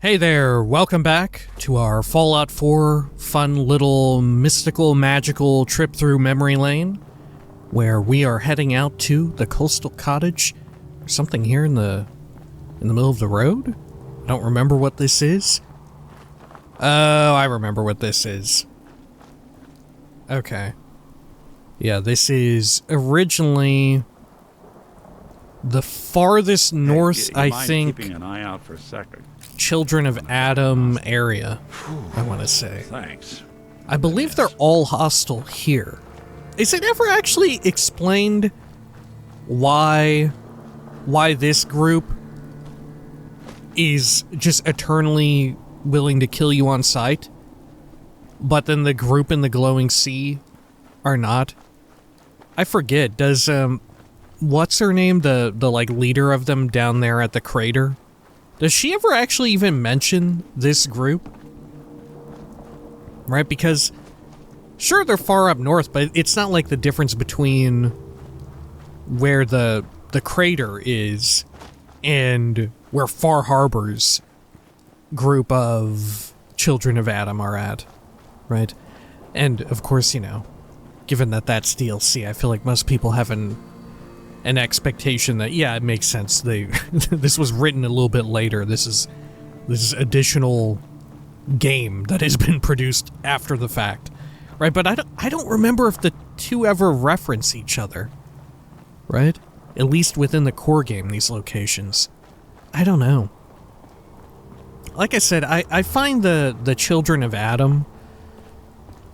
Hey there, welcome back to our Fallout 4 fun little mystical magical trip through memory lane, where we are heading out to the coastal cottage. There's something here in the middle of the road? I don't remember what this is. Oh, I remember what this is. Okay. Yeah, this is originally the farthest north, I think. Keeping an eye out for a second. Children of Adam area, I want to say. Thanks. I believe they're all hostile here. Is it ever actually explained why this group is just eternally willing to kill you on sight, but then the group in the glowing sea are not? I forget. Does what's her name, the like leader of them down there at the crater? Does she ever actually even mention this group? Right, because sure, they're far up north, but it's not like the difference between where the crater is and where Far Harbor's group of Children of Adam are at, right? And of course, you know, given that that's DLC, I feel like most people have an expectation that, yeah, it makes sense. This was written a little bit later. This is additional game that has been produced after the fact, right? But I don't remember if the two ever reference each other, right? At least within the core game, these locations. I don't know. Like I said, I find the Children of Adam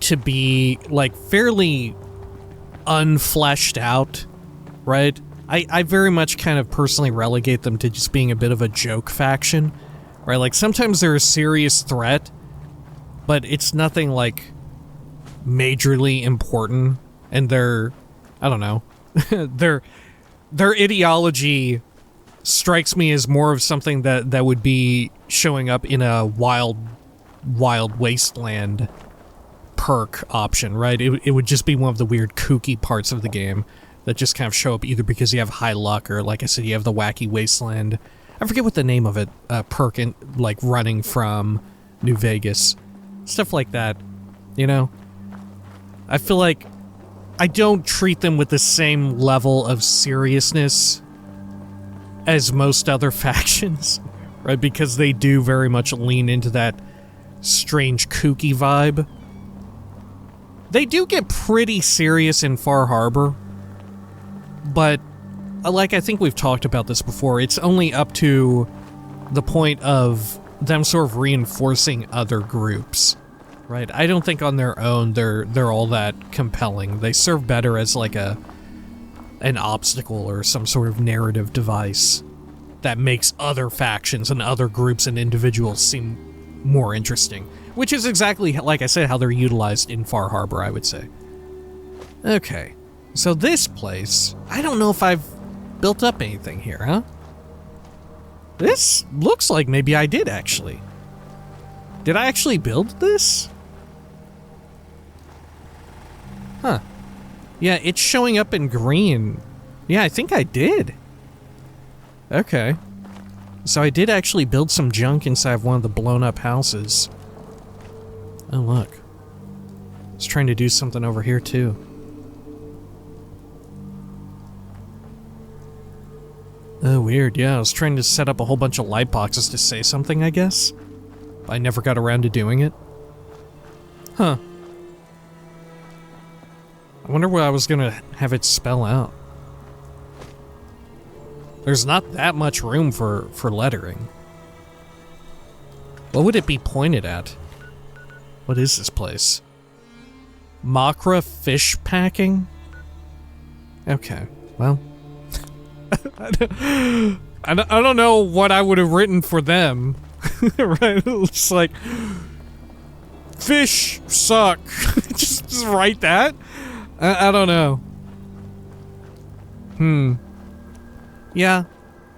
to be like fairly unfleshed out. Right? I very much kind of personally relegate them to just being a bit of a joke faction, right? Like, sometimes they're a serious threat, but it's nothing, like, majorly important, and I don't know, their ideology strikes me as more of something that would be showing up in a wild wasteland perk option, right? It would just be one of the weird kooky parts of the game that just kind of show up either because you have high luck or, like I said, you have the wacky wasteland. I forget what the name of it, perk in, like, running from New Vegas. Stuff like that, you know? I feel like I don't treat them with the same level of seriousness as most other factions, right? Because they do very much lean into that strange kooky vibe. They do get pretty serious in Far Harbor, but, like I think we've talked about this before, it's only up to the point of them sort of reinforcing other groups, right? I don't think on their own they're all that compelling. They serve better as like an obstacle or some sort of narrative device that makes other factions and other groups and individuals seem more interesting, which is exactly, like I said, how they're utilized in Far Harbor, I would say. Okay. So this place, I don't know if I've built up anything here, huh? This looks like maybe I did, actually. Did I actually build this? Huh. Yeah, it's showing up in green. Yeah, I think I did. Okay. So I did actually build some junk inside of one of the blown up houses. Oh, look. I was trying to do something over here, too. Oh, weird, yeah, I was trying to set up a whole bunch of light boxes to say something, I guess. But I never got around to doing it. Huh. I wonder what I was gonna have it spell out. There's not that much room for lettering. What would it be pointed at? What is this place? Makra Fish Packing? Okay, well... I don't know what I would have written for them. Right? It's like, fish suck. just write that? I don't know. Yeah.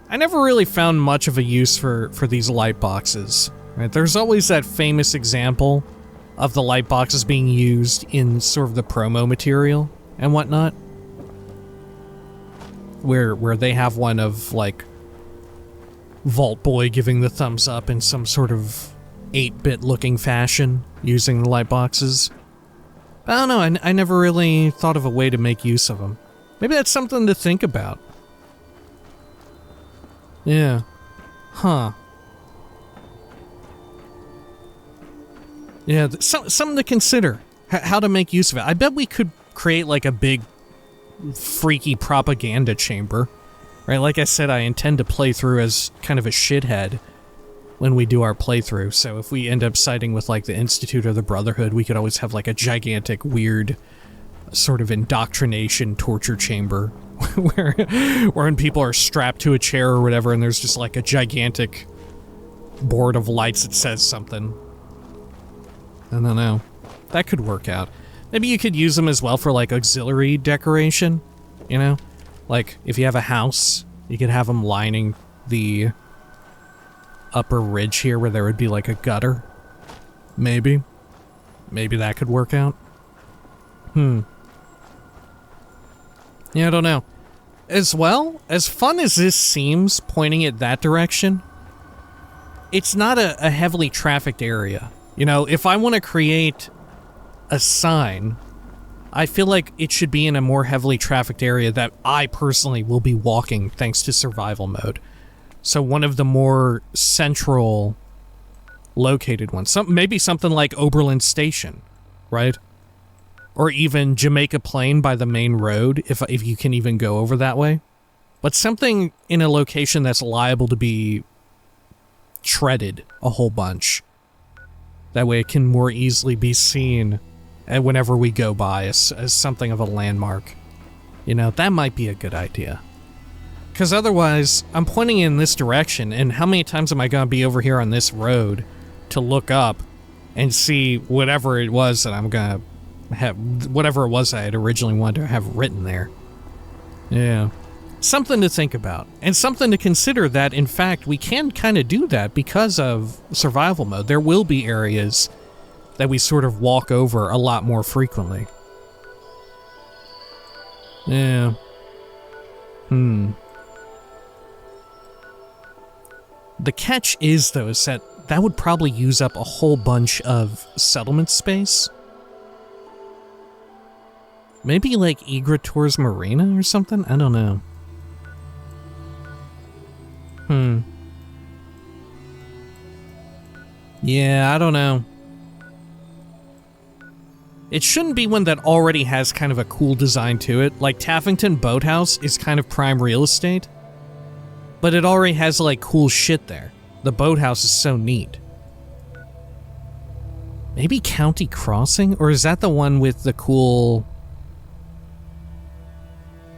I never really found much of a use for these light boxes. Right? There's always that famous example of the light boxes being used in sort of the promo material and whatnot. Where they have one of, like, Vault Boy giving the thumbs up in some sort of 8-bit looking fashion using the light boxes. I don't know, I never really thought of a way to make use of them. Maybe that's something to think about. Yeah. Huh. Yeah, something to consider. How to make use of it. I bet we could create like a big freaky propaganda chamber. Right, like I said, I intend to play through as kind of a shithead when we do our playthrough, so if we end up siding with like the Institute or the Brotherhood, we could always have like a gigantic, weird sort of indoctrination torture chamber where when people are strapped to a chair or whatever and there's just like a gigantic board of lights that says something. I don't know. That could work out. Maybe you could use them as well for like auxiliary decoration, you know? Like, if you have a house, you could have them lining the upper ridge here where there would be like a gutter. Maybe. Maybe that could work out. Yeah, I don't know. As well, as fun as this seems, pointing it that direction, it's not a heavily trafficked area. You know, if I want to create a sign, I feel like it should be in a more heavily trafficked area that I personally will be walking thanks to survival mode. So one of the more central located ones. Maybe something like Oberlin Station, right? Or even Jamaica Plain by the main road, if you can even go over that way. But something in a location that's liable to be treaded a whole bunch. That way it can more easily be seen whenever we go by as something of a landmark. You know, that might be a good idea. Because otherwise, I'm pointing in this direction, and how many times am I going to be over here on this road to look up and see whatever it was that I'm going to have, whatever it was I had originally wanted to have written there. Yeah. Something to think about, and something to consider that, in fact, we can kind of do that because of survival mode. There will be areas that we sort of walk over a lot more frequently. Yeah. The catch is, though, is that would probably use up a whole bunch of settlement space. Maybe like Egretor's Marina or something? I don't know. Yeah, I don't know. It shouldn't be one that already has kind of a cool design to it. Like, Taffington Boathouse is kind of prime real estate, but it already has, like, cool shit there. The boathouse is so neat. Maybe County Crossing? Or is that the one with the cool,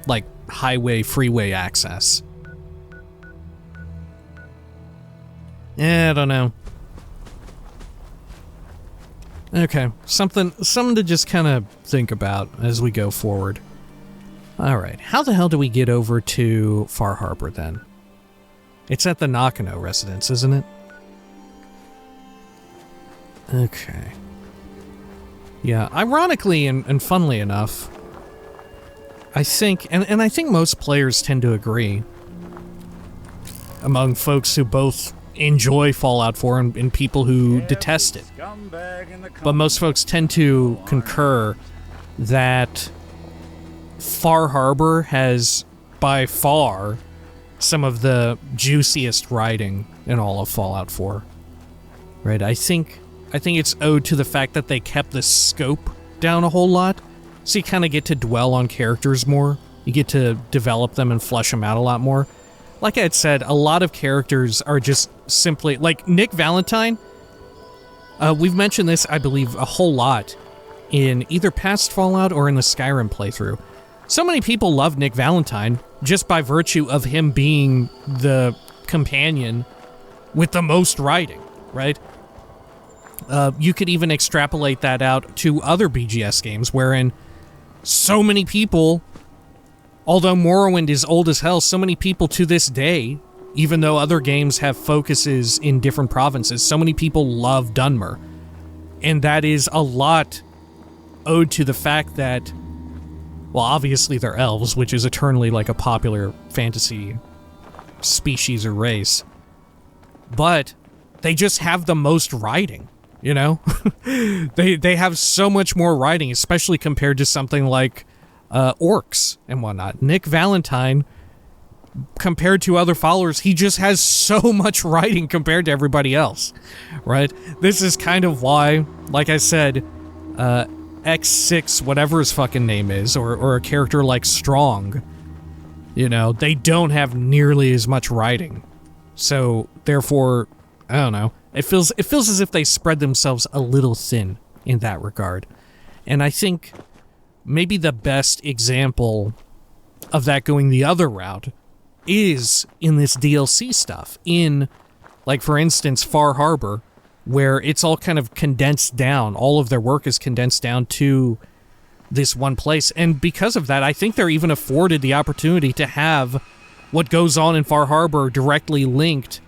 like, highway, freeway access? Yeah, I don't know. Okay, something to just kind of think about as we go forward. Alright, how the hell do we get over to Far Harbor then? It's at the Nakano residence, isn't it? Okay. Yeah, ironically and funnily enough, I think, and I think most players tend to agree, among folks who both enjoy Fallout 4 and people who detest it. But most folks tend to concur that Far Harbor has, by far, some of the juiciest writing in all of Fallout 4. Right, I think it's owed to the fact that they kept the scope down a whole lot, so you kind of get to dwell on characters more. You get to develop them and flesh them out a lot more. Like I had said, a lot of characters are just simply... Like, Nick Valentine, we've mentioned this, I believe, a whole lot in either past Fallout or in the Skyrim playthrough. So many people love Nick Valentine just by virtue of him being the companion with the most writing, right? You could even extrapolate that out to other BGS games, wherein so many people... Although Morrowind is old as hell, so many people to this day, even though other games have focuses in different provinces, so many people love Dunmer. And that is a lot owed to the fact that, well, obviously they're elves, which is eternally like a popular fantasy species or race. but they just have the most writing, you know? they have so much more writing, especially compared to something like Orcs and whatnot. Nick Valentine, compared to other followers, he just has so much writing compared to everybody else, right? This is kind of why, like I said, X6, whatever his fucking name is, or a character like Strong, you know, they don't have nearly as much writing. So, therefore, I don't know. It feels as if they spread themselves a little thin in that regard. And I think maybe the best example of that going the other route is in this DLC stuff. In, like, for instance, Far Harbor, where it's all kind of condensed down. All of their work is condensed down to this one place. And because of that, I think they're even afforded the opportunity to have what goes on in Far Harbor directly linked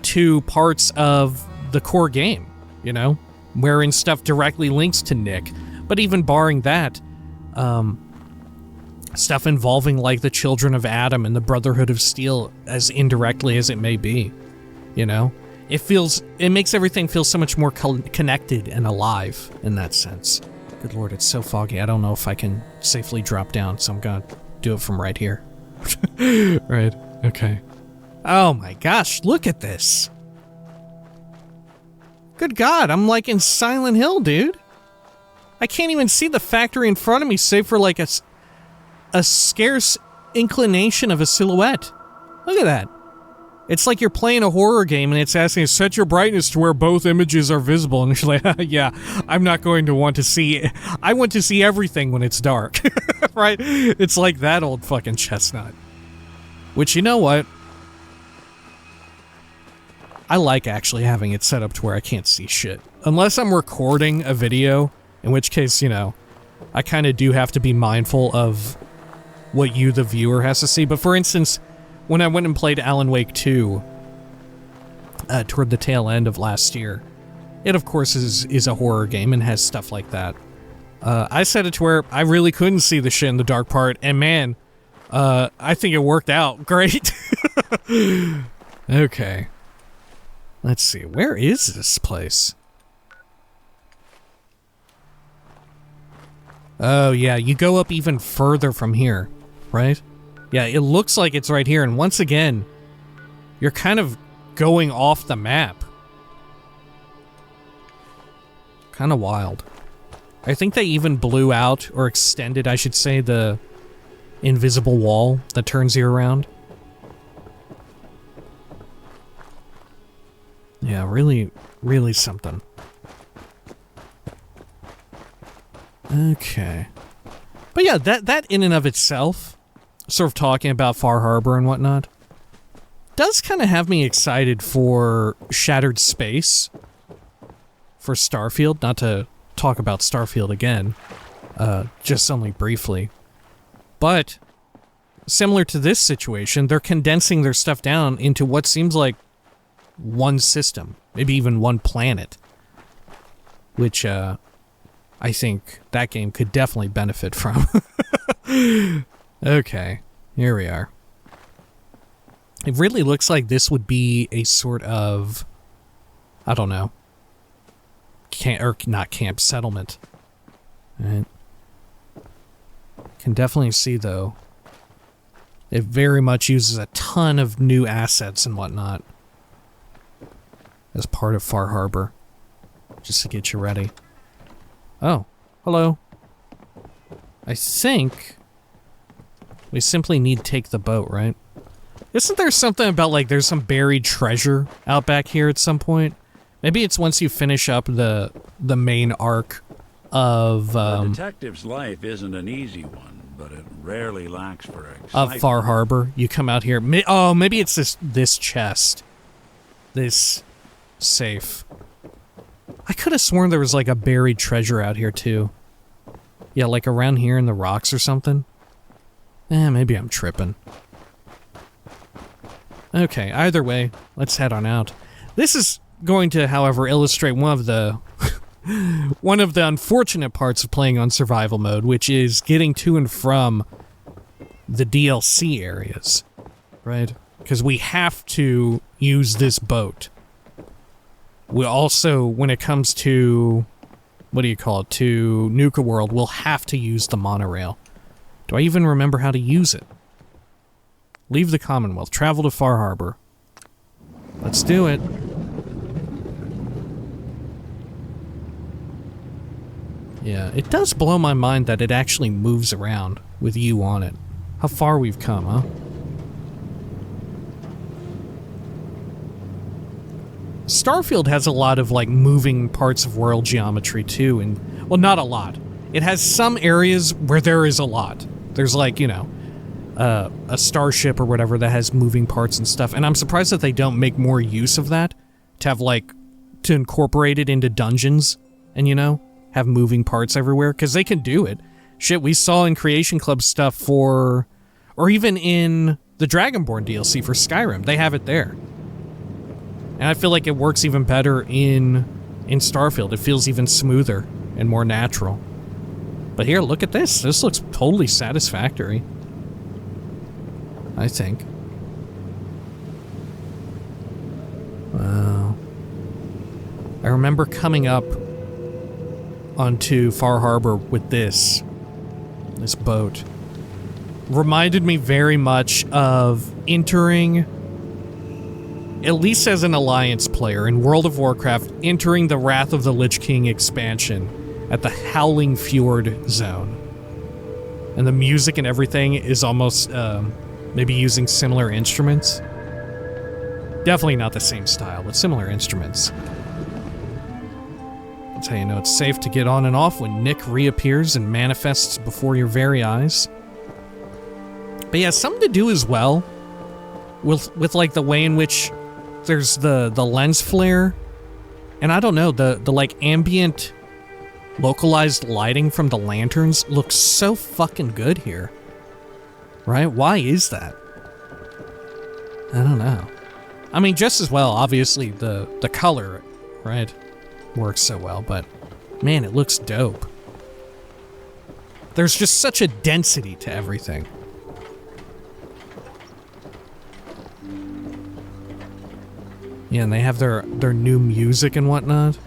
to parts of the core game, you know? Wherein stuff directly links to Nick. But even barring that, stuff involving, like, the Children of Adam and the Brotherhood of Steel, as indirectly as it may be, you know? It makes everything feel so much more connected and alive in that sense. Good lord, it's so foggy. I don't know if I can safely drop down, so I'm gonna do it from right here. Right, okay. Oh my gosh, look at this. Good god, I'm like in Silent Hill, dude. I can't even see the factory in front of me save for like a scarce inclination of a silhouette. Look at that. It's like you're playing a horror game and it's asking you, set your brightness to where both images are visible. And you're like, yeah, I'm not going to want to see... I want to see everything when it's dark. Right? It's like that old fucking chestnut. Which, you know what? I like actually having it set up to where I can't see shit. Unless I'm recording a video, in which case, you know, I kind of do have to be mindful of what you, the viewer, has to see. But for instance, when I went and played Alan Wake 2 toward the tail end of last year, it of course is a horror game and has stuff like that. I set it to where I really couldn't see the shit in the dark part, and man, I think it worked out great. Okay. Let's see, where is this place? Oh yeah, you go up even further from here, right? Yeah, it looks like it's right here, and once again, you're kind of going off the map. Kind of wild. I think they even blew out, or extended, I should say, the invisible wall that turns you around. Yeah, really, really something. Okay. But yeah, that in and of itself, sort of talking about Far Harbor and whatnot, does kind of have me excited for Shattered Space, for Starfield. Not to talk about Starfield again, just only briefly. But, similar to this situation, they're condensing their stuff down into what seems like one system, maybe even one planet, which, I think that game could definitely benefit from. Okay, here we are. It really looks like this would be a sort of, I don't know, not camp, settlement. Right. Can definitely see, though, it very much uses a ton of new assets and whatnot as part of Far Harbor, just to get you ready. Oh, hello. I think we simply need to take the boat, right? Isn't there something about, like, there's some buried treasure out back here at some point? Maybe it's once you finish up the main arc of, A detective's life isn't an easy one, but it rarely lacks for excitement. Of Far Harbor. You come out here. Oh, maybe it's this chest. This safe. I could have sworn there was, like, a buried treasure out here, too. Yeah, like around here in the rocks or something. Maybe I'm tripping. Okay, either way, let's head on out. This is going to, however, illustrate one of the one of the unfortunate parts of playing on survival mode, which is getting to and from the DLC areas, right? Because we have to use this boat We also, when it comes to, what do you call it, to Nuka World, we'll have to use the monorail. Do I even remember how to use it? Leave the Commonwealth. Travel to Far Harbor. Let's do it. Yeah, it does blow my mind that it actually moves around with you on it. How far we've come, huh? Starfield has a lot of, like, moving parts of world geometry, too, and, well, not a lot. It has some areas where there is a lot. There's, like, you know, a starship or whatever that has moving parts and stuff, and I'm surprised that they don't make more use of that, to have, like, to incorporate it into dungeons, and, you know, have moving parts everywhere, because they can do it. Shit, we saw in Creation Club stuff for, or even in the Dragonborn DLC for Skyrim, they have it there. And I feel like it works even better in Starfield. It feels even smoother and more natural. But here, look at this. This looks totally satisfactory, I think. Wow. I remember coming up onto Far Harbor with this boat. Reminded me very much of entering, at least as an Alliance player in World of Warcraft, entering the Wrath of the Lich King expansion at the Howling Fjord zone. And the music and everything is almost, maybe using similar instruments. Definitely not the same style, but similar instruments. That's how you know it's safe to get on and off when Nick reappears and manifests before your very eyes. But yeah, something to do as well with like the way in which there's the lens flare, and I don't know, the like ambient localized lighting from the lanterns looks so fucking good here. Right? Why is that? I don't know. I mean, just as well, obviously, the color, right, works so well, but man, it looks dope. There's just such a density to everything. Yeah, and they have their new music and whatnot.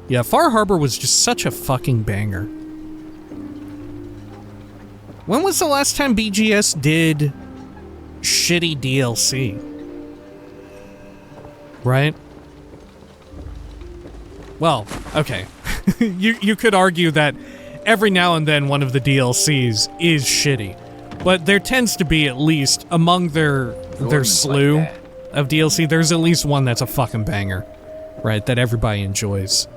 Yeah, Far Harbor was just such a fucking banger. When was the last time BGS did shitty DLC? Right? Well, okay. You could argue that every now and then one of the DLCs is shitty. But there tends to be, at least among their slew of DLC, there's at least one that's a fucking banger, right? That everybody enjoys.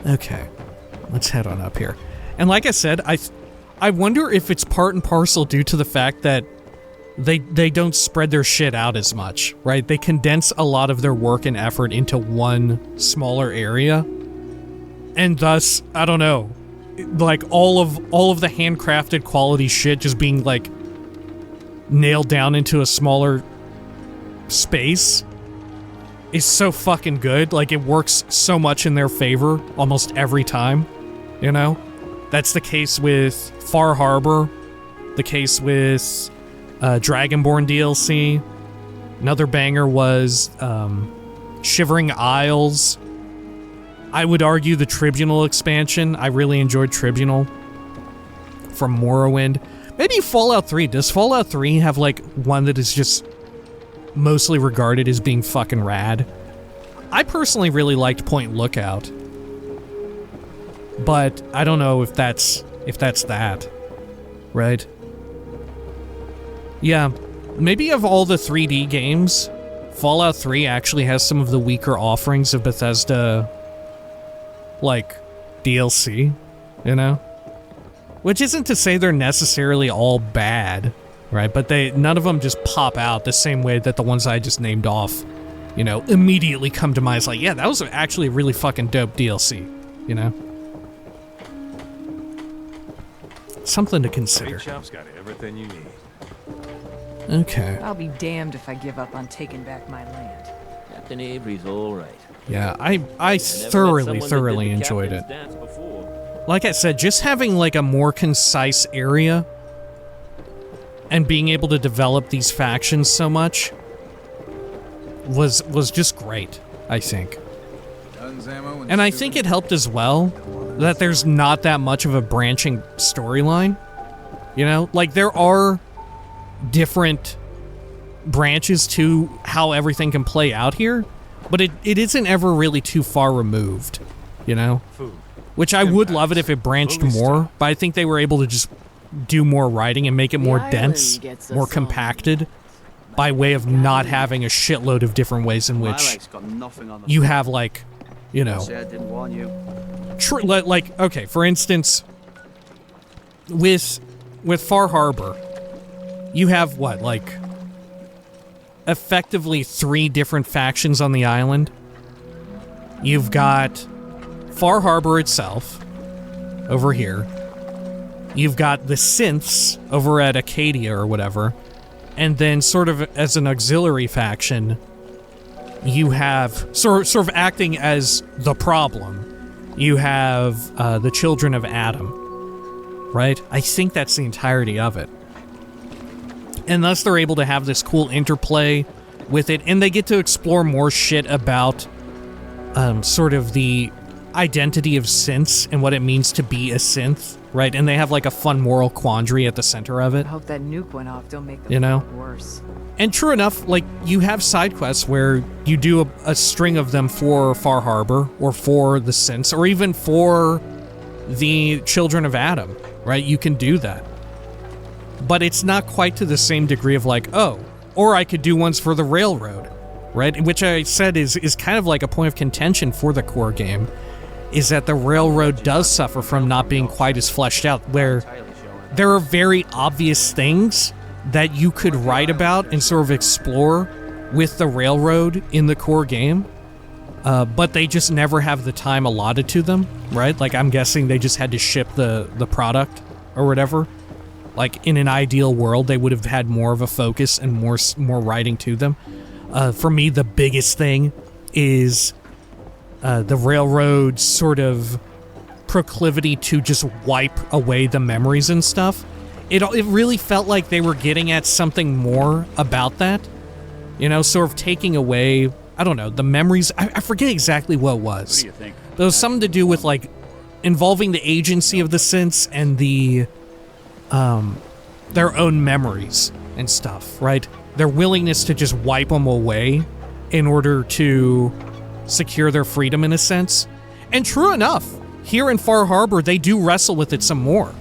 Okay, let's head on up here. And like I said, I wonder if it's part and parcel due to the fact that they don't spread their shit out as much, right? They condense a lot of their work and effort into one smaller area, and thus, I don't know, like all of the handcrafted quality shit just being like nailed down into a smaller space is so fucking good. Like, it works so much in their favor almost every time, you know? That's the case with Far Harbor, the case with Dragonborn DLC. Another banger was Shivering Isles. I would argue the Tribunal expansion. I really enjoyed Tribunal from Morrowind. Maybe Fallout 3. Does Fallout 3 have, like, one that is just mostly regarded as being fucking rad? I personally really liked Point Lookout, but I don't know if that's that, right? Yeah, maybe of all the 3D games, Fallout 3 actually has some of the weaker offerings of Bethesda, like, DLC, you know? Which isn't to say they're necessarily all bad, right? But none of them just pop out the same way that the ones I just named off, you know, immediately come to mind as like, yeah, that was actually a really fucking dope DLC, you know? Something to consider. Shop's got everything you need. Okay. I'll be damned if I give up on taking back my land. Captain Avery's all right. Yeah, I thoroughly enjoyed it. Like I said, just having like a more concise area and being able to develop these factions so much was just great, I think. And I think it helped as well that there's not that much of a branching storyline. You know, like there are different branches to how everything can play out here, but it isn't ever really too far removed, you know? Which I would love it if it branched more, but I think they were able to just do more writing and make it more dense, more compacted, by way of not having a shitload of different ways in which you have, like, you know, like, okay, for instance, with Far Harbor, you have what, like, effectively 3 different factions on the island. You've got Far Harbor itself over here. You've got the synths over at Acadia or whatever. And then sort of as an auxiliary faction, you have sort of acting as the problem. You have the Children of Adam, right? I think that's the entirety of it. And thus they're able to have this cool interplay with it, and they get to explore more shit about sort of the identity of synths and what it means to be a synth, right? And they have like a fun moral quandary at the center of it. I hope that nuke went off. Don't make them you know? worse. And true enough, like, you have side quests where you do a string of them for Far Harbor, or for the synths, or even for the Children of Adam, right? You can do that. But it's not quite to the same degree of like, oh, or I could do ones for the Railroad, right? Which I said is kind of like a point of contention for the core game, is that the Railroad does suffer from not being quite as fleshed out, where there are very obvious things that you could write about and sort of explore with the Railroad in the core game, but they just never have the time allotted to them, right? Like, I'm guessing they just had to ship the product or whatever. Like, in an ideal world, they would have had more of a focus and more writing to them. For me, the biggest thing is the Railroad's sort of proclivity to just wipe away the memories and stuff. It really felt like they were getting at something more about that. You know, sort of taking away, I don't know, the memories. I forget exactly what it was. What do you think? But it was something to do with, like, involving the agency of the synths and the their own memories and stuff, right? Their willingness to just wipe them away in order to secure their freedom, in a sense. And true enough, here in Far Harbor, they do wrestle with it some more,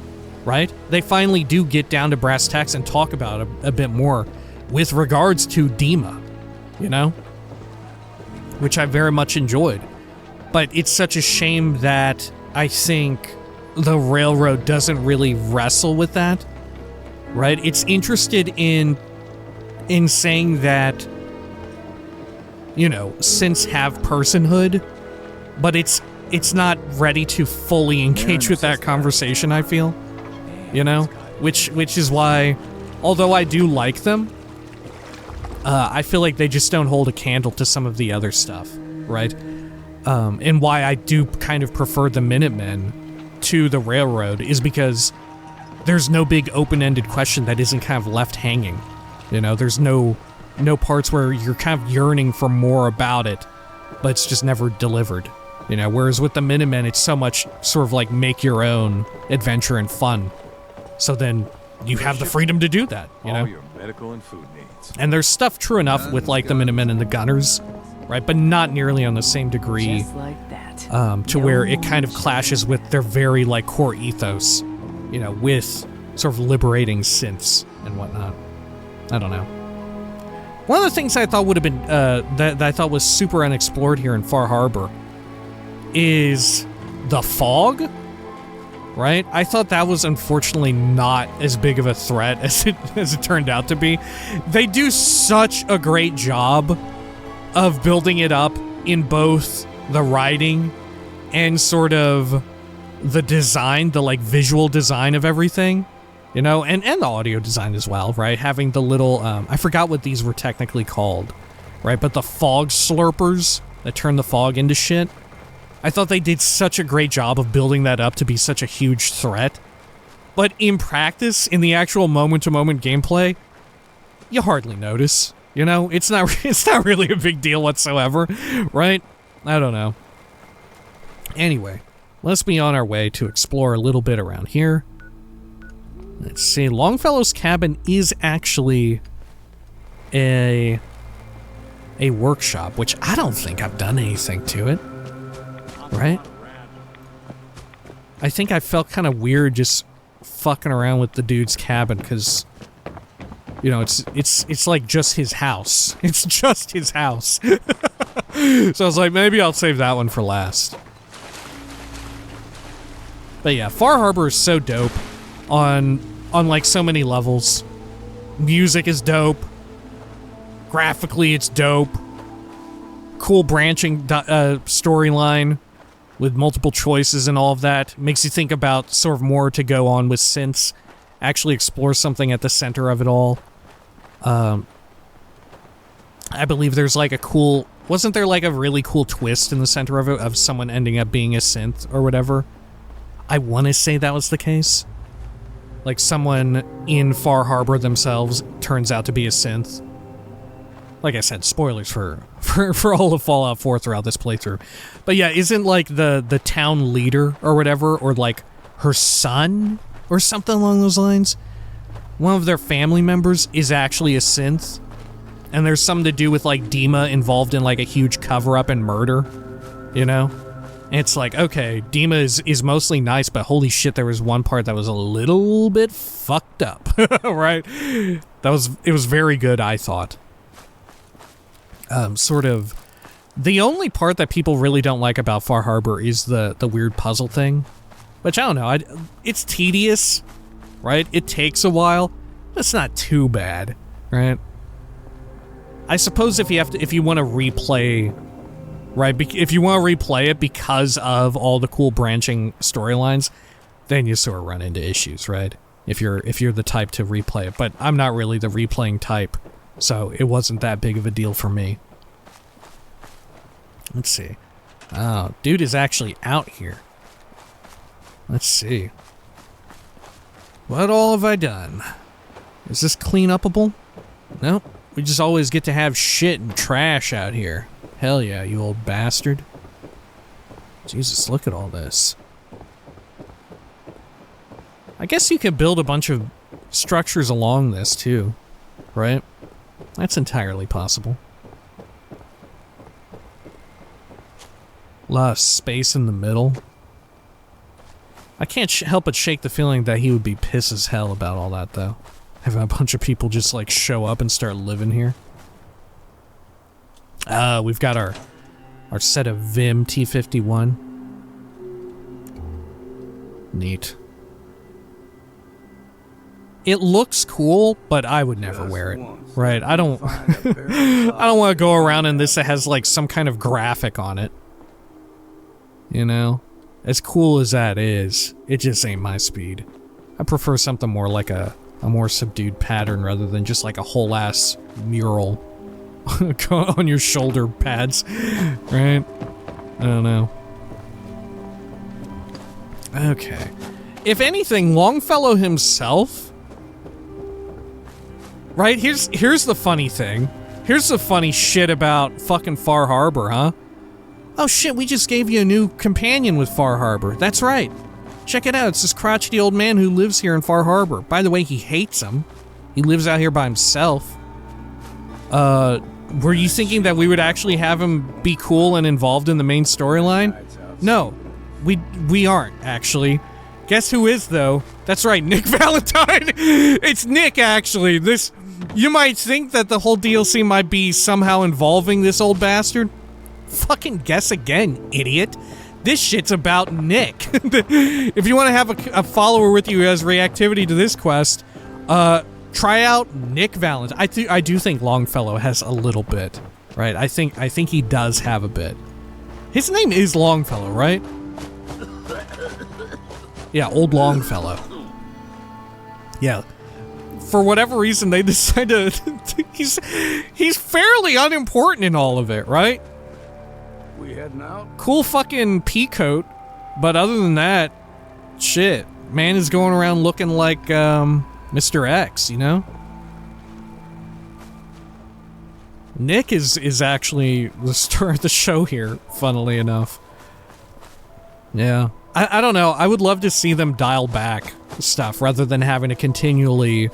right? They finally do get down to brass tacks and talk about it a bit more with regards to Dima, you know? Which I very much enjoyed. But it's such a shame that I think the Railroad doesn't really wrestle with that, right? It's interested in saying that, you know, synths have personhood, but it's not ready to fully engage with that conversation, I feel. You know? Which is why, although I do like them, I feel like they just don't hold a candle to some of the other stuff, right? And why I do kind of prefer the Minutemen to the Railroad is because there's no big open-ended question that isn't kind of left hanging. You know, there's no parts where you're kind of yearning for more about it, but it's just never delivered. You know, whereas with the Minutemen, it's so much sort of like make your own adventure and fun. So then you have the freedom to do that, you know? All your medical and food needs. And there's stuff true enough with like the Minutemen and the Gunners, right? But not nearly on the same degree. Just like that. To where it kind of clashes with their very like core ethos, you know, with sort of liberating synths and whatnot. I don't know. One of the things I thought would have been that I thought was super unexplored here in Far Harbor is the fog, right? I thought that was unfortunately not as big of a threat as it turned out to be. They do such a great job of building it up in both the writing and sort of the design, the like visual design of everything, you know, and the audio design as well, right? Having the little, I forgot what these were technically called, right? But the fog slurpers that turn the fog into shit. I thought they did such a great job of building that up to be such a huge threat but in practice, in the actual moment-to-moment gameplay, you hardly notice. You know, it's not really a big deal whatsoever, right? I don't know. Anyway, let's be on our way to explore a little bit around here. Let's see, Longfellow's cabin is actually a workshop, which I don't think I've done anything to it, right? I think I felt kind of weird just fucking around with the dude's cabin, because, you know, it's like just his house. It's just his house. So I was like, maybe I'll save that one for last. But yeah, Far Harbor is so dope on like so many levels. Music is dope. Graphically, it's dope. Cool branching storyline with multiple choices and all of that. Makes you think about sort of more to go on with synths. Actually explore something at the center of it all. I believe there's like a cool... Wasn't there like a really cool twist in the center of it, of someone ending up being a synth or whatever? I want to say that was the case. Like someone in Far Harbor themselves turns out to be a synth. Like I said, spoilers for all of Fallout 4 throughout this playthrough. But yeah, isn't like the town leader or whatever, or like her son or something along those lines? One of their family members is actually a synth. And there's something to do with like Dima involved in like a huge cover-up and murder, you know? And it's like, okay, Dima is mostly nice, but holy shit, there was one part that was a little bit fucked up, right? It was very good, I thought. Sort of, the only part that people really don't like about Far Harbor is the weird puzzle thing, which I don't know, it's tedious, right? It takes a while. It's not too bad, right? I suppose if you want to replay, right? If you want to replay it because of all the cool branching storylines, then you sort of run into issues, right? If you're the type to replay it, but I'm not really the replaying type, so it wasn't that big of a deal for me. Let's see. Oh, dude is actually out here. Let's see. What all have I done? Is this clean upable? Nope. We just always get to have shit and trash out here. Hell yeah, you old bastard. Jesus, look at all this. I guess you could build a bunch of structures along this too, right? That's entirely possible. A lot of space in the middle. I can't help but shake the feeling that he would be pissed as hell about all that, though. Having a bunch of people just, like, show up and start living here. We've got our set of Vim T51. Neat. It looks cool, but I would never wear it. Right, I don't I don't want to go around in this that has like some kind of graphic on it. You know? As cool as that is, it just ain't my speed. I prefer something more like a more subdued pattern rather than just like a whole ass mural on your shoulder pads. Right? I don't know. Okay. If anything, Longfellow himself, right? Here's the funny thing. Here's the funny shit about fucking Far Harbor, huh? Oh shit, we just gave you a new companion with Far Harbor. That's right. Check it out, it's this crotchety old man who lives here in Far Harbor. By the way, he hates him. He lives out here by himself. Were you thinking that we would actually have him be cool and involved in the main storyline? No, we aren't, actually. Guess who is, though? That's right, Nick Valentine! It's Nick, actually. You might think that the whole DLC might be somehow involving this old bastard. Fucking guess again, idiot. This shit's about Nick. If you want to have a follower with you who has reactivity to this quest, try out Nick Valentine. I do think Longfellow has a little bit, right? I think he does have a bit. His name is Longfellow, right? Yeah, old Longfellow. Yeah. For whatever reason, they decided to... He's fairly unimportant in all of it, right? We heading out? Cool fucking pea coat, but other than that, shit. Man is going around looking like Mr. X, you know? Nick is actually the star of the show here, funnily enough. Yeah. I don't know. I would love to see them dial back stuff rather than having to continually,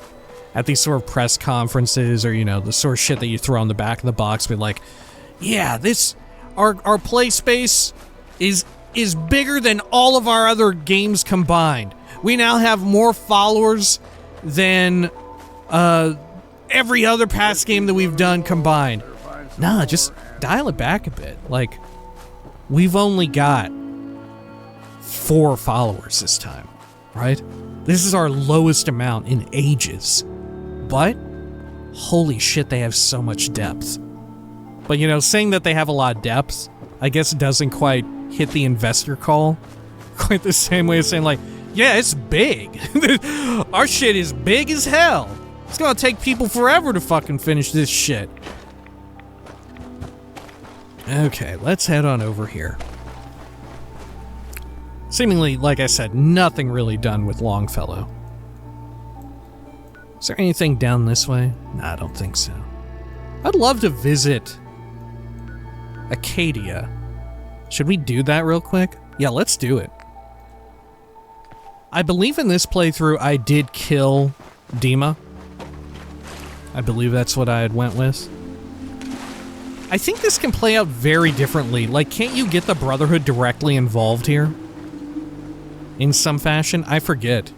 at these sort of press conferences or, you know, the sort of shit that you throw on the back of the box, be like, yeah, our play space is bigger than all of our other games combined. We now have more followers than every other past game that we've done combined. Nah, just dial it back a bit. Like, we've only got 4 followers this time, right? This is our lowest amount in ages. But, holy shit, they have so much depth. But, you know, saying that they have a lot of depth, I guess doesn't quite hit the investor call quite the same way as saying, like, yeah, it's big. Our shit is big as hell. It's gonna take people forever to fucking finish this shit. Okay, let's head on over here. Seemingly, like I said, nothing really done with Longfellow. Is there anything down this way? Nah, I don't think so. I'd love to visit Acadia. Should we do that real quick? Yeah, let's do it. I believe in this playthrough I did kill Dima. I believe that's what I had went with. I think this can play out very differently. Like, can't you get the Brotherhood directly involved here? In some fashion? I forget.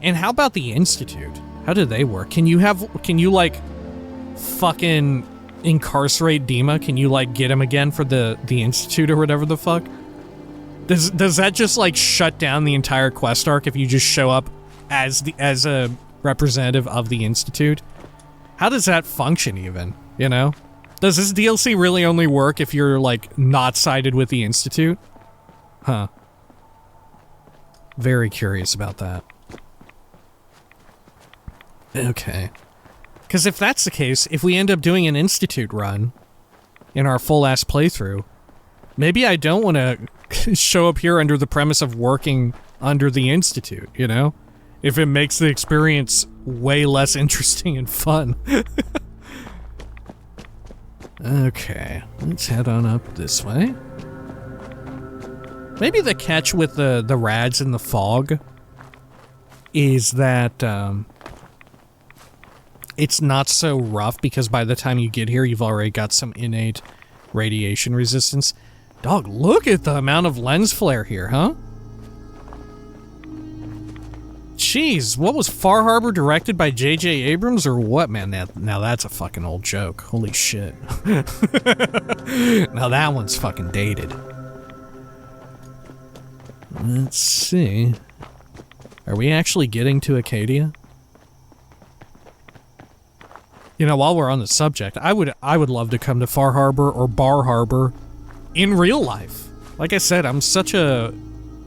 And how about the Institute? How do they work? Can you, like, fucking incarcerate Dima? Can you, like, get him again for the Institute or whatever the fuck? Does that just, like, shut down the entire quest arc if you just show up as a representative of the Institute? How does that function even, you know? Does this DLC really only work if you're, like, not sided with the Institute? Huh. Very curious about that. Okay. Because if that's the case, if we end up doing an Institute run in our full-ass playthrough, maybe I don't want to show up here under the premise of working under the Institute, you know? If it makes the experience way less interesting and fun. Okay, let's head on up this way. Maybe the catch with the rads and the fog is that it's not so rough because by the time you get here, you've already got some innate radiation resistance. Dog, look at the amount of lens flare here, huh? Jeez, what was Far Harbor directed by J.J. Abrams or what, man? Now that's a fucking old joke. Holy shit. Now that one's fucking dated. Let's see. Are we actually getting to Acadia? You know, while we're on the subject, I would love to come to Far Harbor or Bar Harbor in real life. Like I said, I'm such a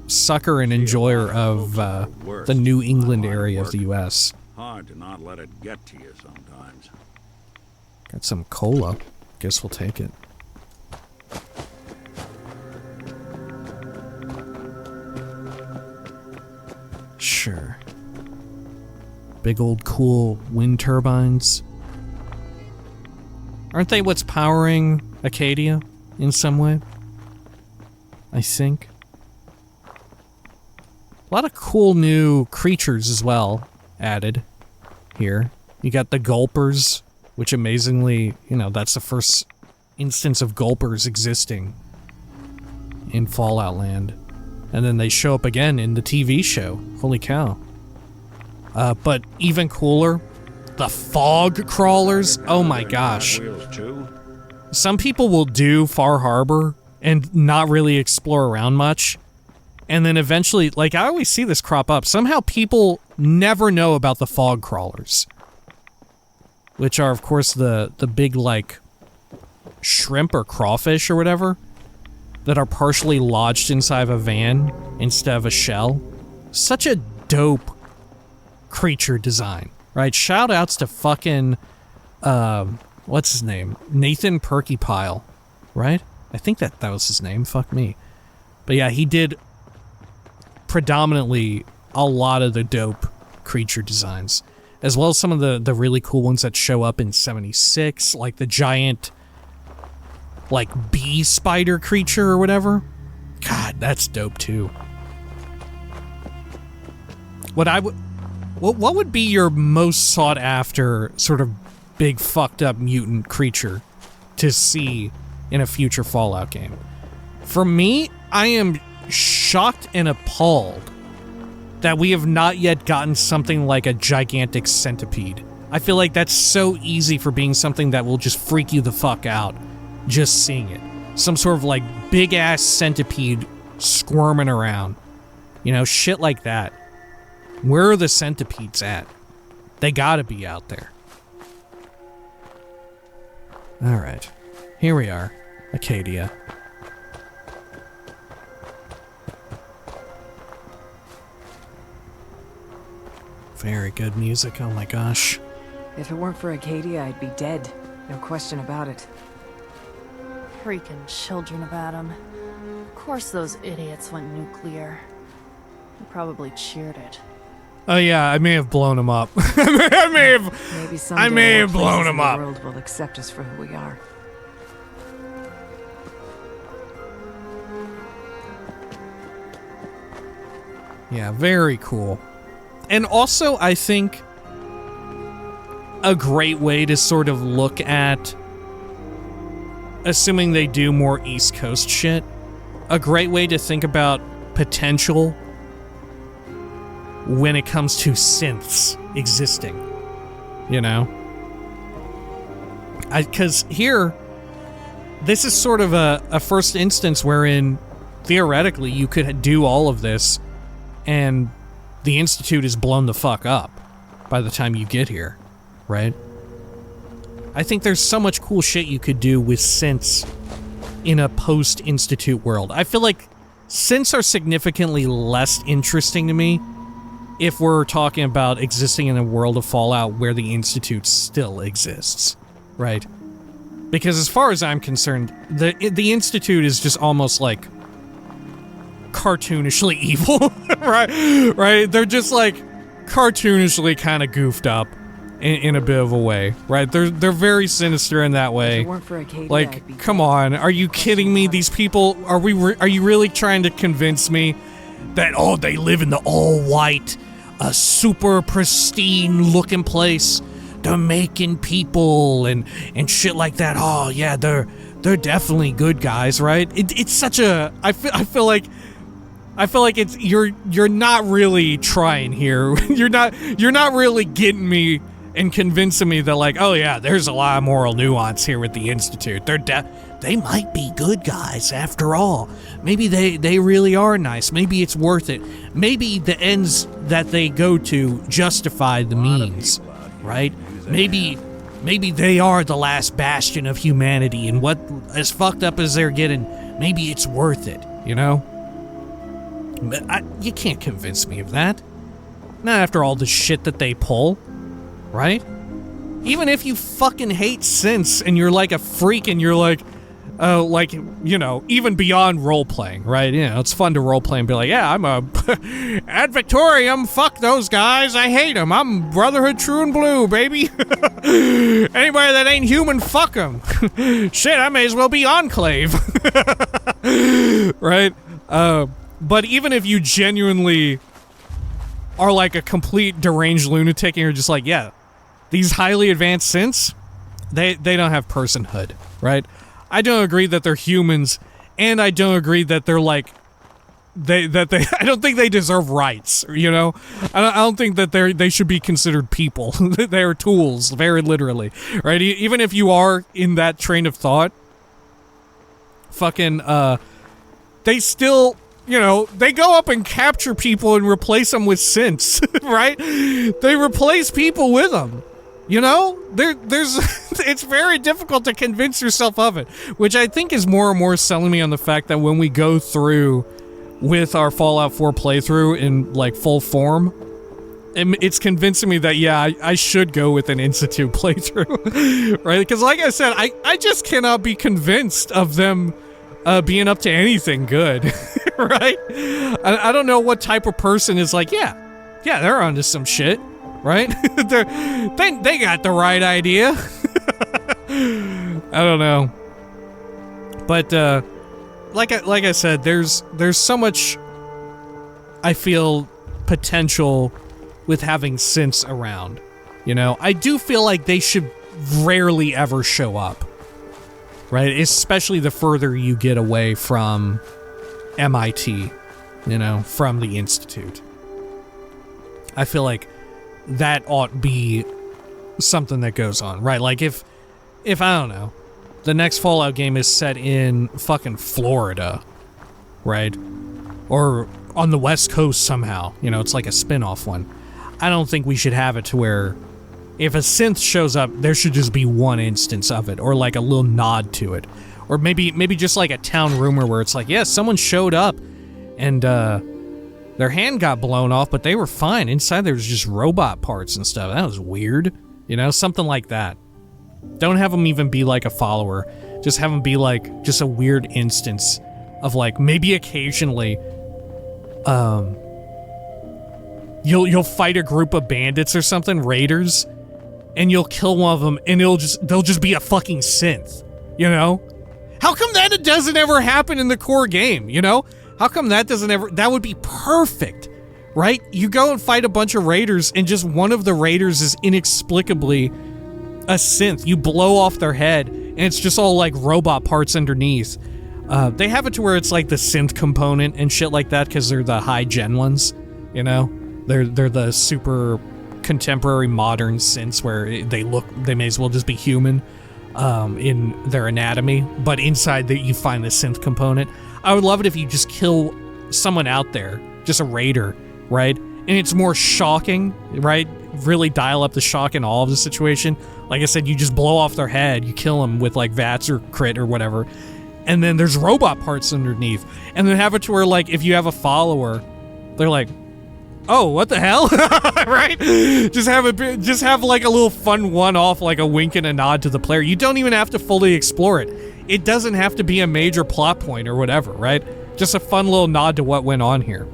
sucker and enjoyer of the New England area of the U.S. Hard to not let it get to you sometimes. Got some cola. Guess we'll take it. Sure. Big old cool wind turbines. Aren't they what's powering Acadia in some way? I think. A lot of cool new creatures as well added here. You got the gulpers, which amazingly, you know, that's the first instance of gulpers existing in Fallout Land. And then they show up again in the TV show. Holy cow. But even cooler, the fog crawlers. Oh my gosh. Some people will do Far Harbor and not really explore around much. And then eventually, like, I always see this crop up. Somehow people never know about the fog crawlers. Which are, of course, the big, like, shrimp or crawfish or whatever that are partially lodged inside of a van instead of a shell. Such a dope creature design, right? Shout outs to fucking, what's his name? Nathan Perkypile, right? I think that was his name. Fuck me. But yeah, he did predominantly a lot of the dope creature designs, as well as some of the really cool ones that show up in 76, like the giant, like, bee spider creature or whatever. God, that's dope too. What would be your most sought after sort of big fucked up mutant creature to see in a future Fallout game? For me, I am shocked and appalled that we have not yet gotten something like a gigantic centipede. I feel like that's so easy for being something that will just freak you the fuck out just seeing it. Some sort of like big ass centipede squirming around. You know, shit like that. Where are the centipedes at? They gotta be out there. Alright. Here we are. Acadia. Very good music, oh my gosh. If it weren't for Acadia, I'd be dead. No question about it. Freaking children of Adam. Of course those idiots went nuclear. They probably cheered it. Oh yeah, I may have blown him up. I Maybe someday may more have blown places him in up. The world will accept us for who we are. Yeah, very cool. And also, I think a great way to sort of look at, assuming they do more East Coast shit, a great way to think about potential when it comes to synths existing, you know? Because here, this is sort of a first instance wherein, theoretically, you could do all of this, and the Institute is blown the fuck up by the time you get here, right? I think there's so much cool shit you could do with synths in a post-Institute world. I feel like synths are significantly less interesting to me if we're talking about existing in a world of Fallout where the Institute still exists, right? Because as far as I'm concerned, the Institute is just almost like cartoonishly evil, right? Right? They're just like cartoonishly kind of goofed up in a bit of a way, right? They're very sinister in that way. If it weren't for Acadia, I'd be Like, come on, are you kidding me? These people, are you really trying to convince me that, oh, they live in the all-white, super pristine looking place, they're making people and shit like that? Oh yeah, they're definitely good guys, right? It's such a, I feel like it's, you're not really trying here. you're not really getting me and convincing me that, like, oh yeah, there's a lot of moral nuance here with the Institute. They might be good guys after all. Maybe they really are nice. Maybe it's worth it. Maybe the ends that they go to justify the means, right? Maybe they are the last bastion of humanity, and what, as fucked up as they're getting, maybe it's worth it, you know? But you can't convince me of that. Not after all the shit that they pull, right? Even if you fucking hate synths and you're like a freak and you're like, you know, even beyond role-playing, right? You know, it's fun to role-play and be like, yeah, I'm a ad Victorium, fuck those guys, I hate them, I'm Brotherhood True and Blue, baby. Anybody that ain't human, fuck them. Shit, I may as well be Enclave. Right? But even if you genuinely are like a complete deranged lunatic and you're just like, yeah, these highly advanced synths, they don't have personhood, right? I don't agree that they're humans, and I don't agree that they're like, I don't think they deserve rights, you know? I don't think that they should be considered people. They're tools, very literally, right? Even if you are in that train of thought, fucking, they still, you know, they go up and capture people and replace them with synths, right? They replace people with them. You know, there's it's very difficult to convince yourself of it, which I think is more and more selling me on the fact that when we go through with our Fallout 4 playthrough in like full form, it's convincing me that, yeah, I should go with an Institute playthrough, right? Because like I said, I just cannot be convinced of them being up to anything good, right? I don't know what type of person is like, yeah, they're onto some shit, right? they got the right idea. I don't know. But, like I said, there's so much, I feel, potential with having synths around. You know, I do feel like they should rarely ever show up, right? Especially the further you get away from MIT, you know, from the Institute. I feel like that ought be something that goes on, right? Like if I don't know, the next Fallout game is set in fucking Florida, right? Or on the West Coast somehow, you know, it's like a spin-off one. I don't think we should have it to where if a synth shows up, there should just be one instance of it, or like a little nod to it. Or maybe just like a town rumor where it's like, yeah, someone showed up and their hand got blown off, but they were fine. Inside there was just robot parts and stuff. That was weird. You know, something like that. Don't have them even be like a follower. Just have them be like just a weird instance of like maybe occasionally you'll fight a group of bandits or something, raiders, and you'll kill one of them and they'll just be a fucking synth, you know? How come that doesn't ever happen in the core game, you know? How come that would be perfect, right? You go and fight a bunch of raiders and just one of the raiders is inexplicably a synth. You blow off their head and it's just all like robot parts underneath. They have it to where it's like the synth component and shit like that because they're the high gen ones, you know? They're the super contemporary modern synths where they may as well just be human in their anatomy, but inside that you find the synth component. I would love it if you just kill someone out there, just a raider, right? And it's more shocking, right? Really dial up the shock in all of the situation. Like I said, you just blow off their head, you kill them with like VATS or crit or whatever, and then there's robot parts underneath. And then have it to where like if you have a follower, they're like, oh, what the hell? Right? Just have like a little fun one-off, like a wink and a nod to the player. You don't even have to fully explore it. It doesn't have to be a major plot point or whatever, right? Just a fun little nod to what went on here.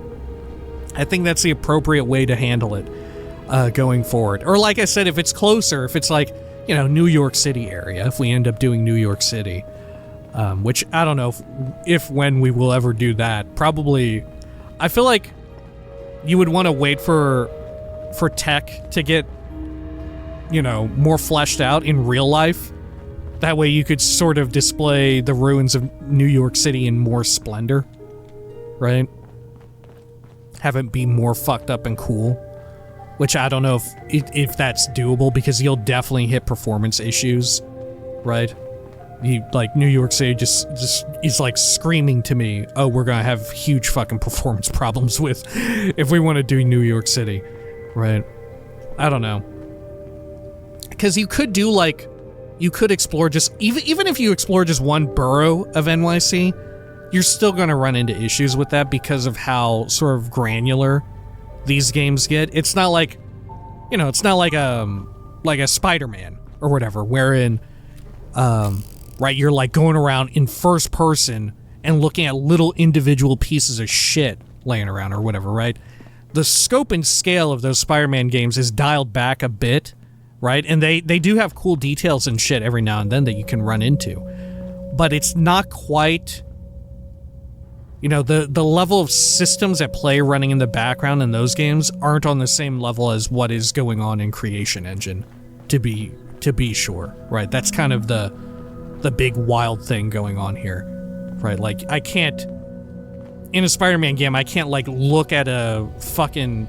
I think that's the appropriate way to handle it going forward. Or like I said, if it's closer, if it's like, you know, New York City area, if we end up doing New York City, which I don't know if when we will ever do that. Probably, I feel like you would want to wait for tech to get, you know, more fleshed out in real life. That way you could sort of display the ruins of New York City in more splendor, right? Have it be more fucked up and cool, which I don't know if that's doable because you'll definitely hit performance issues, right? Like New York City just is like screaming to me, oh, we're gonna have huge fucking performance problems with if we want to do New York City, right? I don't know, because you could do like, you could explore just even if you explore just one borough of NYC, you're still gonna run into issues with that because of how sort of granular these games get. It's not like, you know, it's not like a Spider-Man or whatever, wherein right, you're like going around in first person and looking at little individual pieces of shit laying around or whatever, right? The scope and scale of those Spider-Man games is dialed back a bit, right? And they do have cool details and shit every now and then that you can run into. But it's not quite, you know, the level of systems at play running in the background in those games aren't on the same level as what is going on in Creation Engine, to be sure, right? That's kind of the big wild thing going on here, right? Like, I can't, in a Spider-Man game, I can't like look at a fucking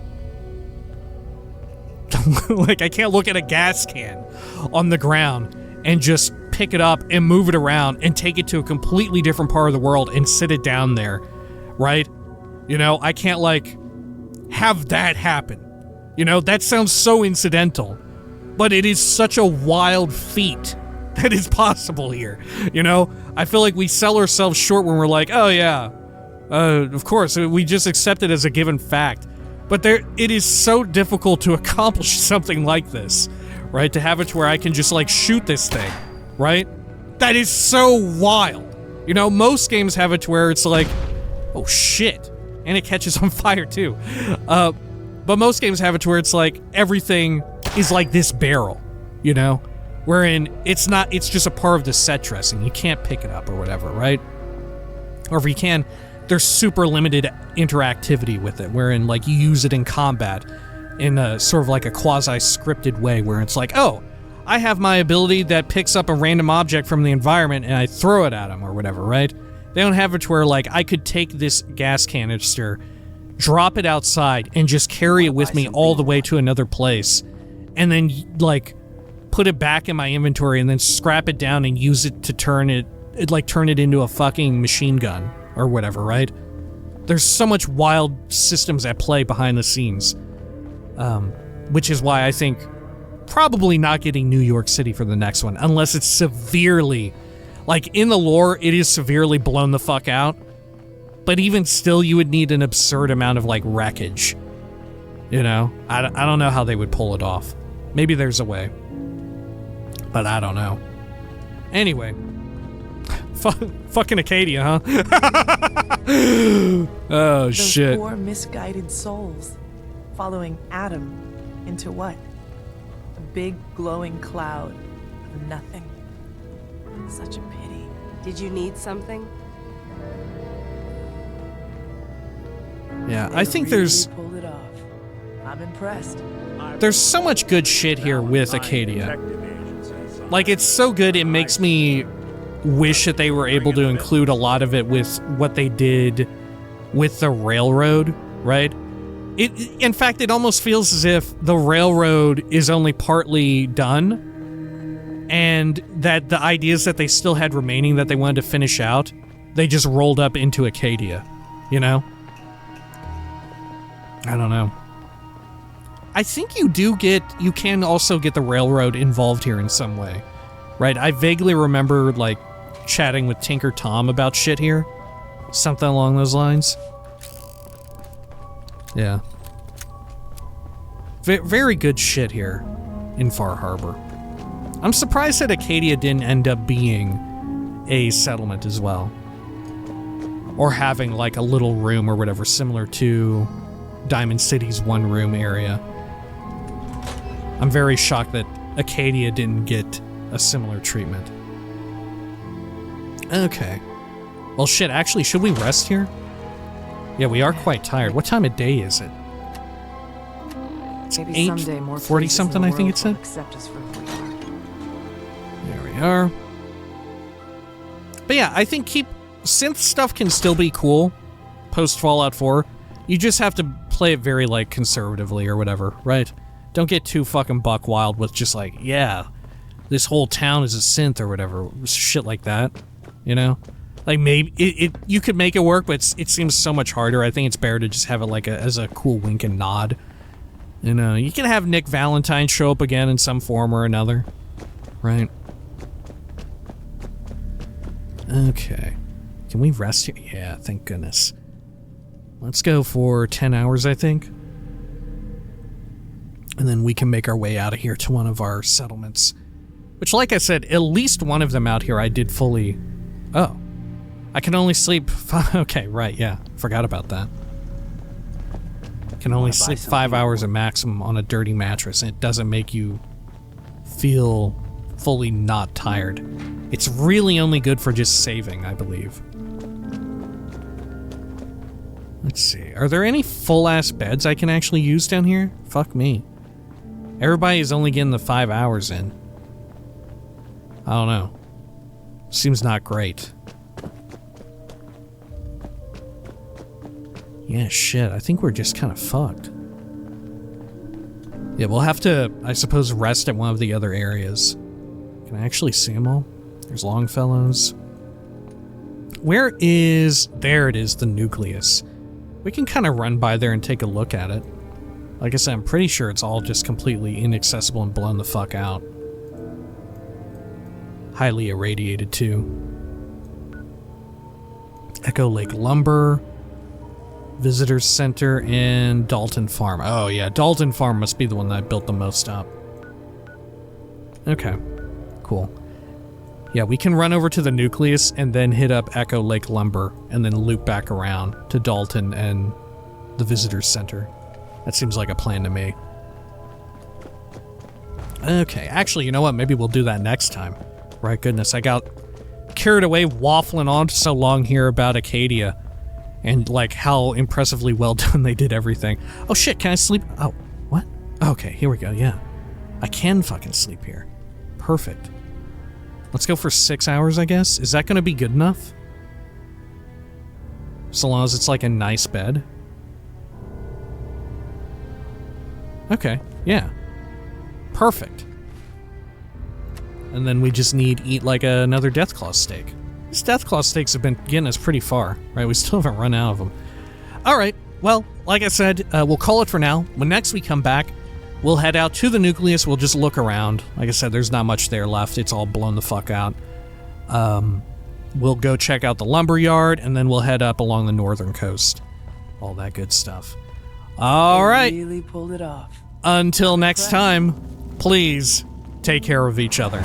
like, I can't look at a gas can on the ground and just pick it up and move it around and take it to a completely different part of the world and sit it down there, right? You know, I can't like have that happen. You know, that sounds so incidental, but it is such a wild feat that is possible here. You know, I feel like we sell ourselves short when we're like, oh yeah, of course, we just accept it as a given fact. But it is so difficult to accomplish something like this, right? To have it to where I can just like shoot this thing, right? That is so wild. You know, most games have it to where it's like, Oh shit! And it catches on fire too. But most games have it to where it's like everything is like this barrel, you know? Wherein it's just a part of the set dressing. You can't pick it up or whatever, right? Or if you can, there's super limited interactivity with it, wherein like you use it in combat in a sort of like a quasi-scripted way where it's like, oh, I have my ability that picks up a random object from the environment and I throw it at them or whatever, right? They don't have it to where like I could take this gas canister, drop it outside, and just carry it with me all the way to another place, and then like put it back in my inventory and then scrap it down and use it to turn it into a fucking machine gun or whatever, right? There's so much wild systems at play behind the scenes, which is why I think probably not getting New York City for the next one, unless it's severely, like in the lore, it is severely blown the fuck out. But even still, you would need an absurd amount of like wreckage. You know, I don't know how they would pull it off. Maybe there's a way, but I don't know. Anyway, fucking Acadia, huh? Oh Those shit! poor misguided souls, following Adam into what? A big glowing cloud of nothing. Such a pity. Did you need something? Yeah, They I think really there's pulled it off. I'm impressed. so much good shit here with Acadia. Like, it's so good, it makes me wish that they were able to include a lot of it with what they did with the railroad, right? In fact, it almost feels as if the railroad is only partly done, and that the ideas that they still had remaining that they wanted to finish out, they just rolled up into Acadia, you know? I don't know. I think you can also get the railroad involved here in some way, right? I vaguely remember, like, chatting with Tinker Tom about shit here. Something along those lines. Yeah. Very good shit here in Far Harbor. I'm surprised that Acadia didn't end up being a settlement as well. Or having, like, a little room or whatever, similar to Diamond City's one-room area. I'm very shocked that Acadia didn't get a similar treatment. Okay. Well, shit, actually, should we rest here? Yeah, we are quite tired. What time of day is it? It's Maybe someday more 8:40 places something, in the I think world it said. will accept us for who we are. There we are. But yeah, I think synth stuff can still be cool post Fallout 4. You just have to play it very, like, conservatively or whatever, right? Don't get too fucking buck wild with just like, yeah, this whole town is a synth or whatever, shit like that, you know? Like, maybe you could make it work, but it seems so much harder. I think it's better to just have it like as a cool wink and nod. You know, you can have Nick Valentine show up again in some form or another, right? Okay. Can we rest here? Yeah, thank goodness. Let's go for 10 hours, I think. And then we can make our way out of here to one of our settlements. Which, like I said, at least one of them out here I did fully... Oh. I can only sleep... Okay, right, yeah. Forgot about that. Can only sleep 5 hours a maximum on a dirty mattress, and it doesn't make you feel fully not tired. It's really only good for just saving, I believe. Let's see. Are there any full-ass beds I can actually use down here? Fuck me. Everybody's only getting the 5 hours in. I don't know. Seems not great. Yeah, shit. I think we're just kind of fucked. Yeah, we'll have to, I suppose, rest at one of the other areas. Can I actually see them all? There's Longfellows. Where is... There it is, the nucleus. We can kind of run by there and take a look at it. Like I said, I'm pretty sure it's all just completely inaccessible and blown the fuck out. Highly irradiated, too. Echo Lake Lumber, Visitor Center, and Dalton Farm. Oh, yeah, Dalton Farm must be the one that I built the most up. Okay, cool. Yeah, we can run over to the nucleus and then hit up Echo Lake Lumber and then loop back around to Dalton and the Visitors Center. That seems like a plan to me. Okay, actually, you know what? Maybe we'll do that next time. Right, goodness, I got carried away waffling on so long here about Acadia and, like, how impressively well done they did everything. Oh, shit, can I sleep? Oh, what? Okay, here we go, yeah. I can fucking sleep here. Perfect. Let's go for 6 hours, I guess. Is that going to be good enough? So long as it's, like, a nice bed. Okay, yeah. Perfect. And then we just need eat like another Deathclaw steak. These Deathclaw steaks have been getting us pretty far, right? We still haven't run out of them. Alright, well, like I said, we'll call it for now. When next we come back, we'll head out to the nucleus. We'll just look around. Like I said, there's not much there left. It's all blown the fuck out. We'll go check out the lumberyard, and then we'll head up along the northern coast. All that good stuff. Alright. Really pulled it off. Until next time, please take care of each other.